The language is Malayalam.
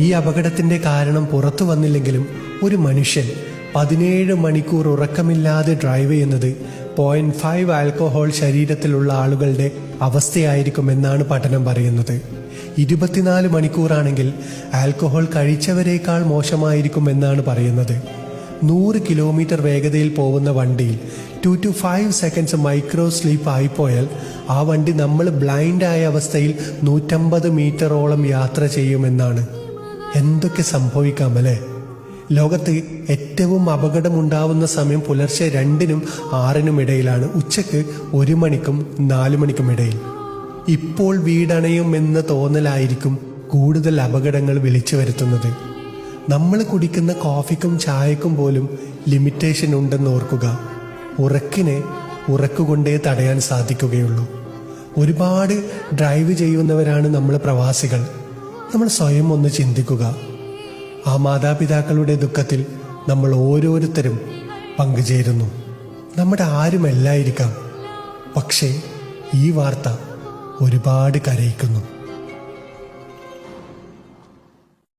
ഈ അപകടത്തിൻ്റെ കാരണം പുറത്തു വന്നില്ലെങ്കിലും ഒരു മനുഷ്യൻ 17 മണിക്കൂർ ഉറക്കമില്ലാതെ ഡ്രൈവ് ചെയ്യുന്നത് 0.5 ആൽക്കഹോൾ ശരീരത്തിലുള്ള ആളുകളുടെ അവസ്ഥയായിരിക്കുമെന്നാണ് പഠനം പറയുന്നത്. 24 മണിക്കൂറാണെങ്കിൽ ആൽക്കഹോൾ കഴിച്ചവരേക്കാൾ മോശമായിരിക്കുമെന്നാണ് പറയുന്നത്. 100 കിലോമീറ്റർ വേഗതയിൽ പോകുന്ന വണ്ടിയിൽ 2 to 5 സെക്കൻഡ്സ് മൈക്രോ സ്ലീപ്പ് ആയിപ്പോയാൽ ആ വണ്ടി നമ്മൾ ബ്ലൈൻഡായ അവസ്ഥയിൽ 150 മീറ്ററോളം യാത്ര ചെയ്യുമെന്നാണ്. എന്തൊക്കെ സംഭവിക്കാമല്ലേ? ലോകത്ത് ഏറ്റവും അപകടമുണ്ടാവുന്ന സമയം പുലർച്ചെ 2-നും 6-നും ഇടയിലാണ്, ഉച്ചയ്ക്ക് 1 മണിക്കും 4 മണിക്കും ഇടയിൽ. ഇപ്പോൾ വീടണയുമെന്ന തോന്നലായിരിക്കും കൂടുതൽ അപകടങ്ങൾ വിളിച്ചു വരുത്തുന്നത്. നമ്മൾ കുടിക്കുന്ന കോഫിക്കും ചായക്കും പോലും ലിമിറ്റേഷൻ ഉണ്ടെന്ന് ഓർക്കുക. ഉറക്കിനെ ഉറക്കുകൊണ്ടേ തടയാൻ സാധിക്കുകയുള്ളൂ. ഒരുപാട് ഡ്രൈവ് ചെയ്യുന്നവരാണ് നമ്മൾ പ്രവാസികൾ. നമ്മൾ സ്വയം ഒന്ന് ചിന്തിക്കുക. ആ മാതാപിതാക്കളുടെ ദുഃഖത്തിൽ നമ്മൾ ഓരോരുത്തരും പങ്കുചേരുന്നു. നമ്മുടെ ആരുമല്ലായിരിക്കാം, പക്ഷേ ഈ വാർത്ത ഒരുപാട് കരയിക്കുന്നു.